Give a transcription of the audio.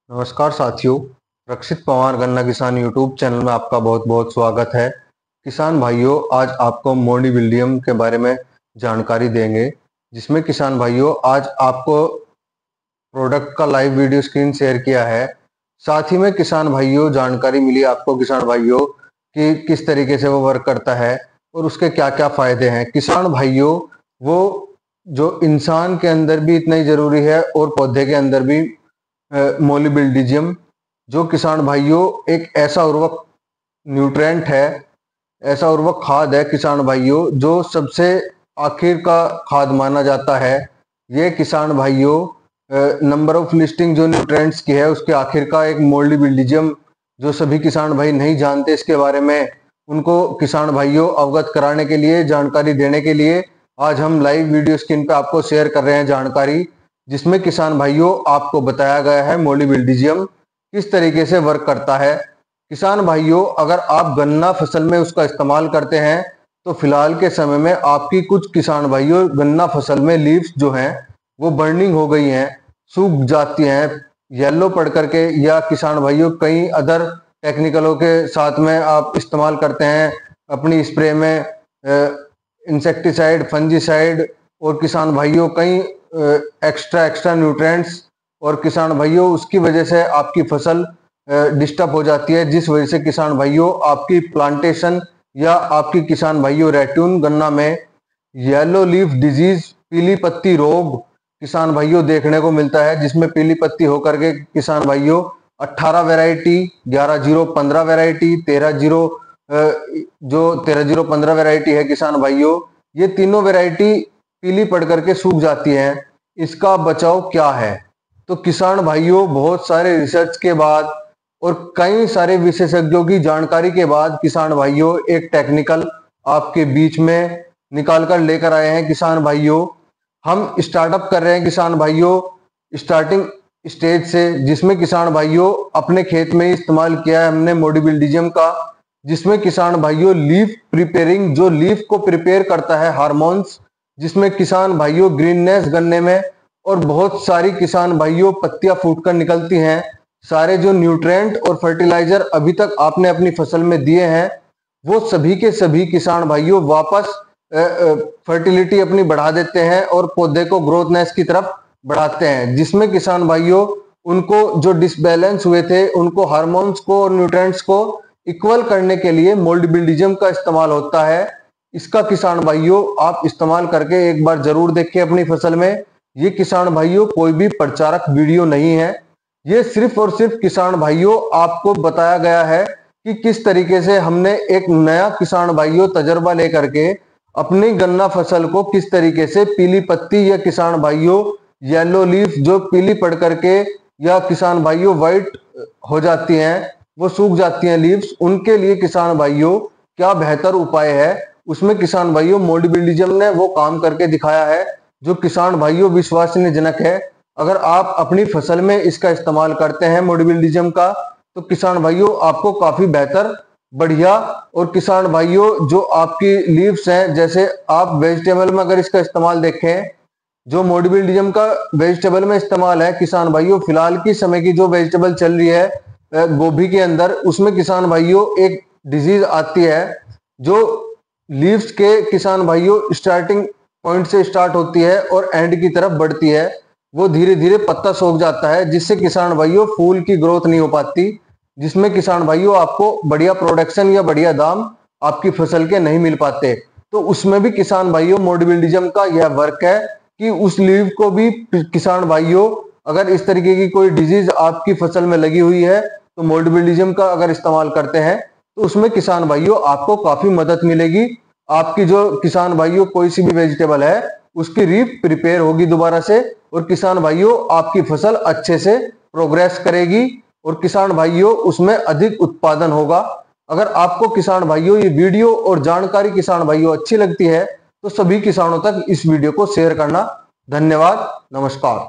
नमस्कार साथियों, रक्षित पवार गन्ना किसान यूट्यूब चैनल में आपका बहुत बहुत स्वागत है। किसान भाइयों, आज आपको मोडिबिल्डियम के बारे में जानकारी देंगे, जिसमें किसान भाइयों आज आपको प्रोडक्ट का लाइव वीडियो स्क्रीन शेयर किया है। साथ ही में किसान भाइयों जानकारी मिली आपको किसान भाइयों कि किस तरीके से वो वर्क करता है और उसके क्या क्या फायदे हैं। किसान भाइयों, वो जो इंसान के अंदर भी इतना ही जरूरी है और पौधे के अंदर भी मोलिबिल्डिजियम, जो किसान भाइयों एक ऐसा उर्वरक न्यूट्रेंट है, ऐसा उर्वरक खाद है किसान भाइयों, जो सबसे आखिर का खाद माना जाता है। ये किसान भाइयों नंबर ऑफ लिस्टिंग जो न्यूट्रेंट्स की है उसके आखिर का एक मोलिबिल्डिजियम, जो सभी किसान भाई नहीं जानते इसके बारे में, उनको किसान भाइयों अवगत कराने के लिए, जानकारी देने के लिए आज हम लाइव वीडियो स्क्रीन पे आपको शेयर कर रहे हैं जानकारी, जिसमें किसान भाइयों आपको बताया गया है मोलिबिल्डिजियम किस तरीके से वर्क करता है। किसान भाइयों, अगर आप गन्ना फसल में उसका इस्तेमाल करते हैं तो फिलहाल के समय में आपकी कुछ किसान भाइयों गन्ना फसल में लीव्स जो हैं वो बर्निंग हो गई हैं, सूख जाती हैं येलो पड़ करके, या किसान भाइयों कई अदर टेक्निकलों के साथ में आप इस्तेमाल करते हैं अपनी स्प्रे में इंसेक्टिसाइड, फंजीसाइड और किसान भाइयों कई एक्स्ट्रा न्यूट्रिएंट्स, और किसान भाइयों उसकी वजह से आपकी फसल डिस्टर्ब हो जाती है, जिस वजह से किसान भाइयों आपकी प्लांटेशन या आपकी किसान भाइयों रैट्यून गन्ना में येलो लीफ डिजीज, पीली पत्ती रोग किसान भाइयों देखने को मिलता है, जिसमें पीली पत्ती होकर के किसान भाइयों 18 वैरायटी, 11-0-15 वैरायटी, 13-0 जो 13-0-15 वैरायटी है किसान भाइयों, ये तीनों वैरायटी पीली पड़ करके सूख जाती हैं। इसका बचाव क्या है? तो किसान भाइयों बहुत सारे रिसर्च के बाद और कई सारे विशेषज्ञों की जानकारी के बाद किसान भाइयों एक टेक्निकल आपके बीच में निकाल कर लेकर आए हैं। किसान भाइयों, हम स्टार्टअप कर रहे हैं किसान भाइयों स्टार्टिंग स्टेज से, जिसमें किसान भाइयों अपने खेत में इस्तेमाल किया है हमने मोडिबिल्डिजियम का, जिसमें किसान भाइयों लीफ प्रिपेयरिंग, जो लीफ को प्रिपेयर करता है हार्मोन्स, जिसमें किसान भाइयों ग्रीननेस गन्ने में और बहुत सारी किसान भाइयों पत्तियां फूटकर निकलती हैं। सारे जो न्यूट्रिएंट और फर्टिलाइजर अभी तक आपने अपनी फसल में दिए हैं वो सभी के सभी किसान भाइयों वापस फर्टिलिटी अपनी बढ़ा देते हैं और पौधे को ग्रोथनेस की तरफ बढ़ाते हैं, जिसमें किसान भाइयों उनको जो डिसबैलेंस हुए थे उनको हार्मोन्स को और न्यूट्रिएंट्स को इक्वल करने के लिए मोल्डिबिल्डिज्म का इस्तेमाल होता है। इसका किसान भाइयों आप इस्तेमाल करके एक बार जरूर देखिए अपनी फसल में। ये किसान भाइयों कोई भी प्रचारक वीडियो नहीं है, ये सिर्फ और सिर्फ किसान भाइयों आपको बताया गया है कि किस तरीके से हमने एक नया किसान भाइयों तजर्बा लेकर के अपनी गन्ना फसल को किस तरीके से पीली पत्ती या किसान भाइयों येलो लीफ जो पीली पड़ करके या किसान भाइयों व्हाइट हो जाती हैं, वो सूख जाती हैं लीव्स, उनके लिए किसान भाइयों क्या बेहतर उपाय है, उसमें किसान भाइयों मोडिबिल्डिज्म ने वो काम करके दिखाया है जो किसान भाइयों विश्वसनीयजनक है। अगर आप अपनी फसल में इसका इस्तेमाल करते हैं मोडिबिल्डिज्म का, तो किसान भाइयों आपको काफी बेहतर, बढ़िया, और किसान भाइयों जो आपकी लीव्स हैं, जैसे आप वेजिटेबल में अगर इसका इस्तेमाल देखें, जो मोडिबिल्डिज्म का वेजिटेबल में इस्तेमाल है किसान भाइयों, फिलहाल की समय की जो वेजिटेबल चल रही है गोभी के अंदर, उसमें किसान भाइयों एक डिजीज आती है जो लीव्स के किसान भाइयों स्टार्टिंग पॉइंट से स्टार्ट होती है और एंड की तरफ बढ़ती है, वो धीरे धीरे पत्ता सूख जाता है, जिससे किसान भाइयों फूल की ग्रोथ नहीं हो पाती, जिसमें किसान भाइयों आपको बढ़िया प्रोडक्शन या बढ़िया दाम आपकी फसल के नहीं मिल पाते। तो उसमें भी किसान भाइयों मोडिबिल्डिज्म का यह वर्क है कि उस लीव को भी किसान भाइयों अगर इस तरीके की कोई डिजीज आपकी फसल में लगी हुई है तो मोडिबिल्डिज्म का अगर इस्तेमाल करते हैं तो उसमें किसान भाइयों आपको काफी मदद मिलेगी। आपकी जो किसान भाइयों कोई सी भी वेजिटेबल है उसकी रीफ प्रिपेयर होगी दोबारा से, और किसान भाइयों आपकी फसल अच्छे से प्रोग्रेस करेगी और किसान भाइयों उसमें अधिक उत्पादन होगा। अगर आपको किसान भाइयों ये वीडियो और जानकारी किसान भाइयों अच्छी लगती है तो सभी किसानों तक इस वीडियो को शेयर करना। धन्यवाद, नमस्कार।